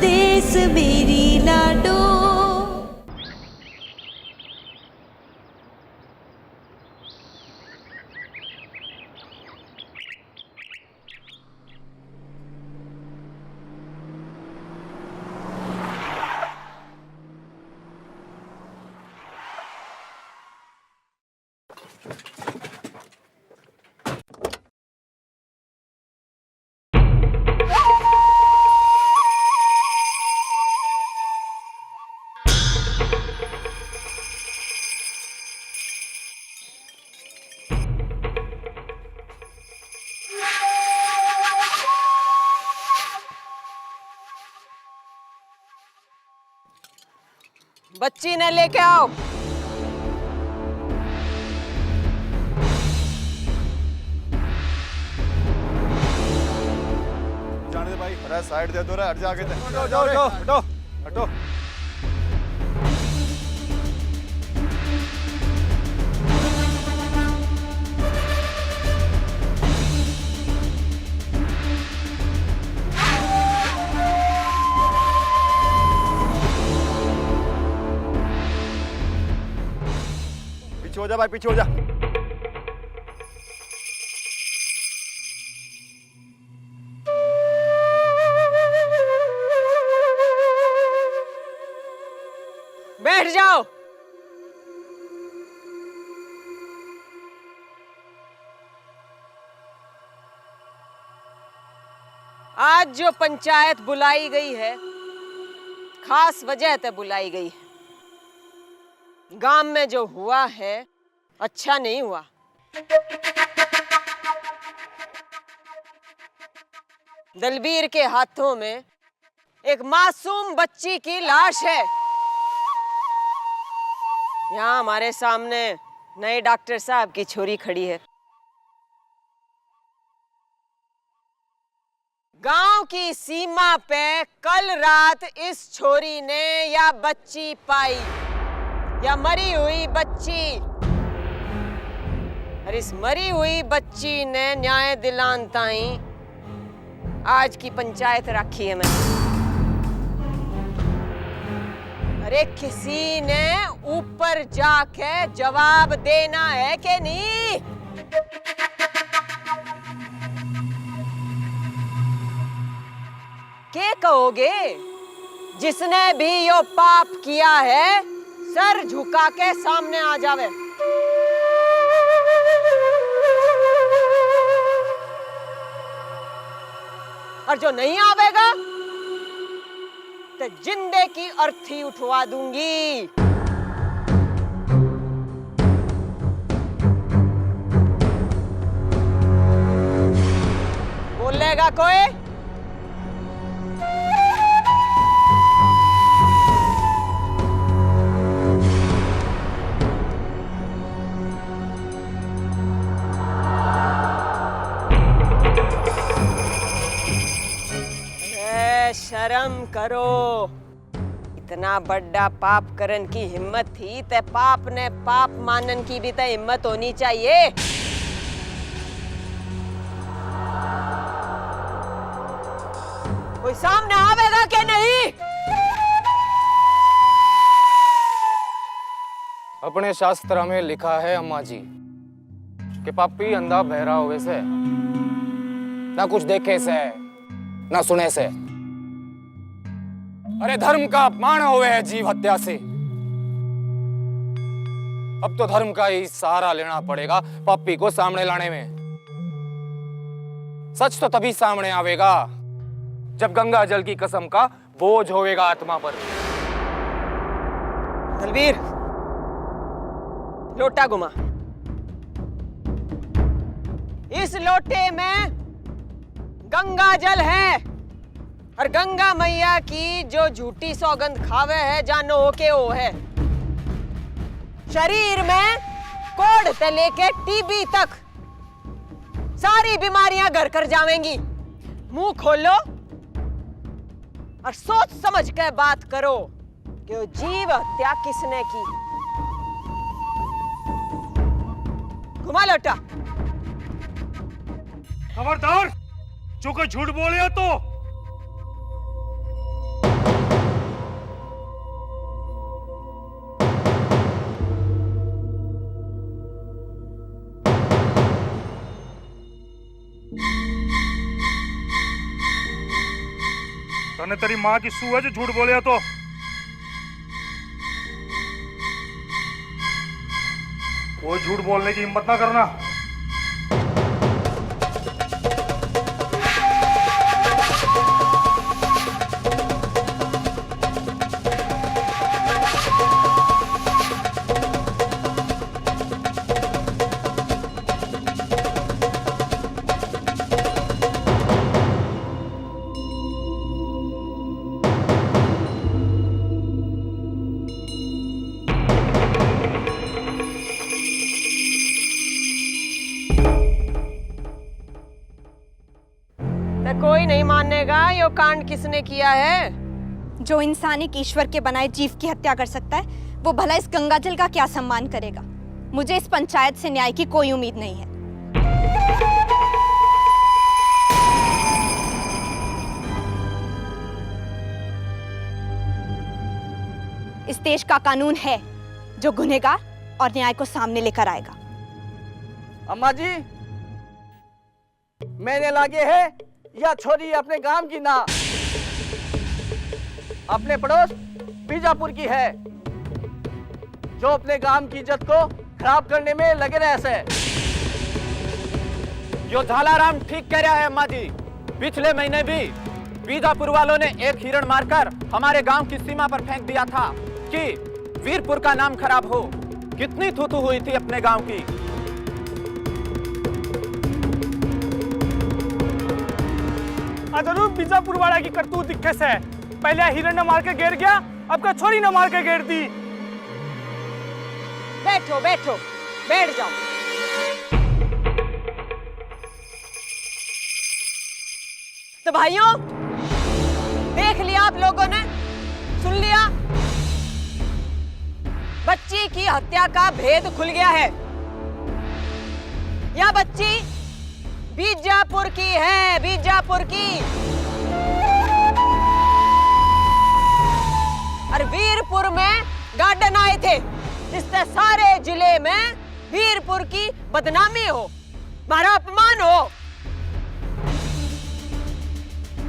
देश मेरी लाडो। बच्ची ने लेके आओ। जाने दे भाई, अरे साइड दे दो रे, हट जा आगे। हटो हटो हटो हटो। पीछे हो जा भाई, पीछे हो जा। बैठ जाओ। आज जो पंचायत बुलाई गई है, खास वजह से बुलाई गई है। गांव में जो हुआ है अच्छा नहीं हुआ। दलबीर के हाथों में एक मासूम बच्ची की लाश है। यहाँ हमारे सामने नए डॉक्टर साहब की छोरी खड़ी है। गांव की सीमा पे कल रात इस छोरी ने या बच्ची पाई या मरी हुई बच्ची, और इस मरी हुई बच्ची ने न्याय दिलान ताई आज की पंचायत रखी है मैंने। अरे किसी ने ऊपर जाके जवाब देना है कि नहीं? क्या कहोगे? जिसने भी यो पाप किया है सर झुका के सामने आ जावे। और जो नहीं आवेगा तो जिंदे की अर्थी उठवा दूंगी। बोलेगा कोई? शर्म करो। इतना बड़ा पाप करन की हिम्मत थी ते पाप ने पाप मानन की भी तो हिम्मत होनी चाहिए। कोई सामने आवेगा कि नहीं? अपने शास्त्र में लिखा है अम्मा जी कि पापी अंधा बहरा होवे से, ना कुछ देखे से, ना सुने से। अरे धर्म का अपमान होवे है जीव हत्या से। अब तो धर्म का ही सहारा लेना पड़ेगा पापी को सामने लाने में। सच तो तभी सामने आवेगा जब गंगा जल की कसम का बोझ होवेगा आत्मा पर। दलबीर, लोटा घुमा। इस लोटे में गंगा जल है और गंगा मैया की जो झूठी सौगंध खावे है जानो हो के वो है। शरीर में कोढ़ से लेके टीबी तक सारी बीमारियां घर कर जावेंगी। मुंह खोलो और सोच समझ के बात करो कि वो जीव हत्या किसने की। घुमा लोटा। खबरदार, जो कोई झूठ बोले तो तने तेरी माँ की सू है जो झूठ बोले तो कोई झूठ बोलने की हिम्मत ना करना। तो कोई नहीं मानेगा यो कांड किसने किया है। जो इंसान एक ईश्वर के बनाए जीव की हत्या कर सकता है, वो भला इस गंगाजल का क्या सम्मान करेगा। मुझे इस पंचायत से न्याय की कोई उम्मीद नहीं है। इस देश का कानून है जो गुनहगार और न्याय को सामने लेकर आएगा। अम्मा जी, मैंने लागे है या छोरी अपने गांव की ना, अपने पड़ोस बीजापुर की है, जो अपने गांव की इज्जत को खराब करने में लगे रहे से। यो झालाराम ठीक कह रहा है अम्मा जी। पिछले महीने भी बीजापुर वालों ने एक हिरण मारकर हमारे गांव की सीमा पर फेंक दिया था कि वीरपुर का नाम खराब हो। कितनी थू-थू हुई थी अपने गांव की। जरूर बीजापुर वाला की करतूत दिक्कत से पहले हिरण ने मार के घेर गया, अब का छोरी ने मार के घेर दी। बैठो बैठो, बैठ जाओ। तो भाइयों, देख लिया आप लोगों ने, सुन लिया। बच्ची की हत्या का भेद खुल गया है। यह बच्ची बीजापुर की है, बीजापुर की। और वीरपुर में गार्डन आए थे जिससे सारे जिले में वीरपुर की बदनामी हो, हमारा अपमान हो।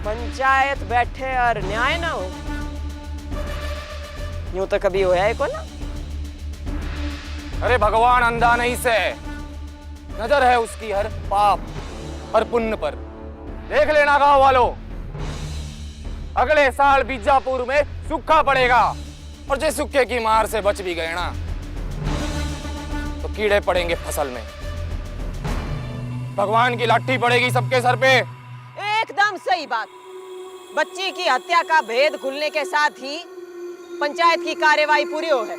पंचायत बैठे और न्याय ना हो, यूं तो कभी होया है को ना। अरे भगवान अंधा नहीं से, नजर है उसकी हर पाप और पुण्य पर। देख लेना गांव वालों, अगले साल बीजापुर में सूखा पड़ेगा, और जो सूखे की मार से बच भी गए ना तो कीड़े पड़ेंगे फसल में। भगवान की लाठी पड़ेगी सबके सर पे। एकदम सही बात। बच्ची की हत्या का भेद खुलने के साथ ही पंचायत की कार्यवाही पूरी हो है।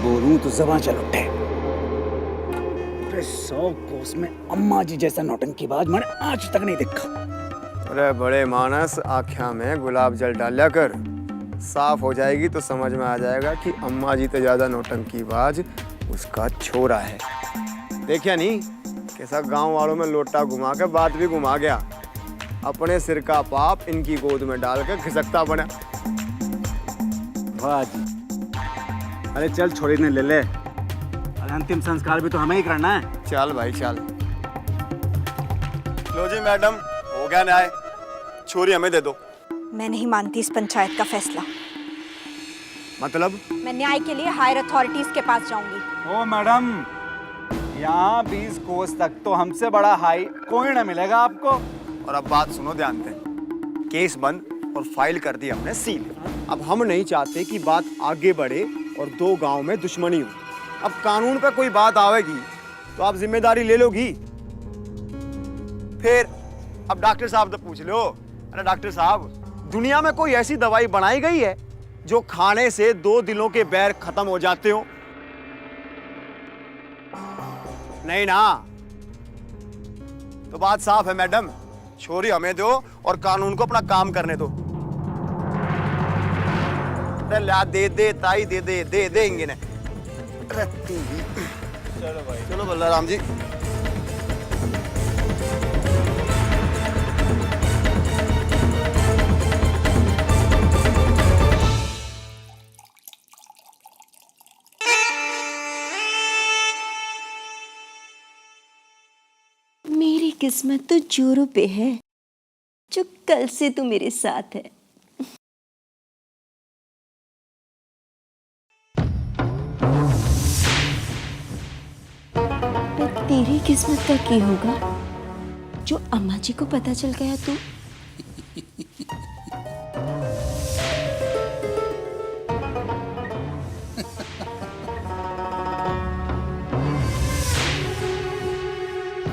बोलूं तो जबान चल उठे। 100 कोस में अम्मा जी जैसा नौटंकीबाज मैंने आज तक नहीं देखा। अरे बड़े मानस, आँखों में गुलाब जल डालिया कर, साफ हो जाएगी तो समझ में आ जाएगा कि अम्मा जी तो ज्यादा नौटंकीबाज उसका छोरा है। देखिया नहीं कैसा गांव वालों में लोटा घुमा के बात भी घुमा गया। अपने सिर का पाप इनकी गोद में डाल के खिसकता बना। वाह जी। अरे चल, छोरी ने ले ले। अरे अंतिम संस्कार भी तो हमें ही करना है। चल भाई चल। लो जी मैडम, हो गया न्याय, छोरी हमें दे दो। मैं नहीं मानती इस पंचायत का फैसला। मतलब? मैं न्याय के लिए हायर अथॉरिटीज के पास जाऊंगी। ओ मैडम, यहाँ 20 कोस तक तो हमसे बड़ा हाई कोई ना मिलेगा आपको। और अब बात सुनो ध्यान से। केस बंद और फाइल कर दी हमने सील। अब हम नहीं चाहते कि बात आगे बढ़े और दो गांव में दुश्मनी हो। अब कानून पे कोई बात आवेगी तो आप जिम्मेदारी ले लोगी। फिर अब डॉक्टर साहब तो पूछ लो। अरे डॉक्टर साहब, दुनिया में कोई ऐसी दवाई बनाई गई है जो खाने से दो दिलों के बैर खत्म हो जाते हो? नहीं ना। तो बात साफ है मैडम, छोरी हमें दो और कानून को अपना काम करने दो। अरे ला दे दे ताई दे दे दे देंगे ना। चलो भाई चलो बलराम जी। मेरी किस्मत तो जोरों पे है जो कल से तू मेरे साथ है। पर तेरी किस्मत का क्या होगा जो अम्मा जी को पता चल गया तू?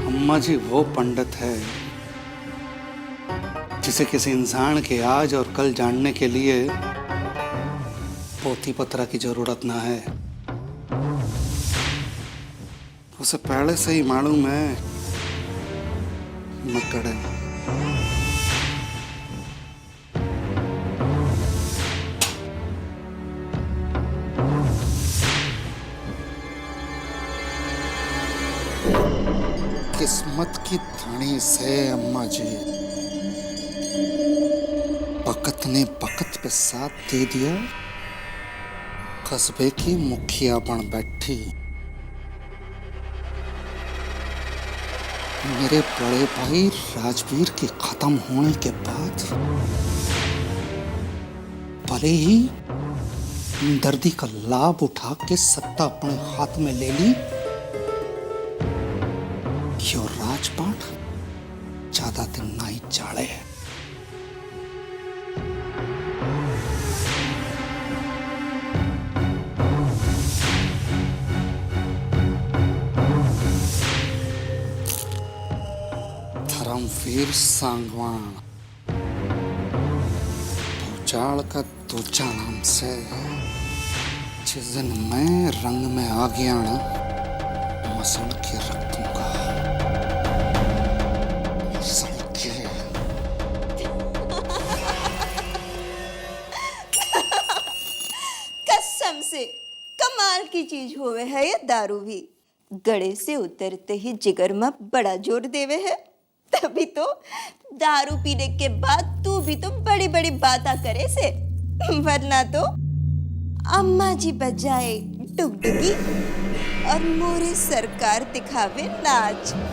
अम्मा जी वो पंडित है जिसे किसी इंसान के आज और कल जानने के लिए पोथी पत्रा की जरूरत ना है। उसे पहले से ही मालूम है मकड़ है। किस्मत की धनी से अम्मा जी वक्त ने वक्त पे साथ दे दिया, कस्बे की मुखिया बन बैठी। मेरे बड़े भाई राजवीर के खत्म होने के बाद भले ही दर्दी का लाभ उठा के सत्ता अपने हाथ में ले ली, यो राजपाट ज्यादा दिन नहीं चाले। धर्मवीर सांगवान भूचाल का दूजा नाम से जिस दिन मैं रंग में आ गया ना, मसल के रख दूंगा। मसल के। कसम से कमाल की चीज होवे है ये दारू भी। गड़े से उतरते ही जिगर में बड़ा जोर देवे है। तभी तो दारू पीने के बाद तू भी तो बड़ी बड़ी बातें करे से, वरना तो अम्मा जी बजाए डुगडुगी और मोरे सरकार दिखावे नाच।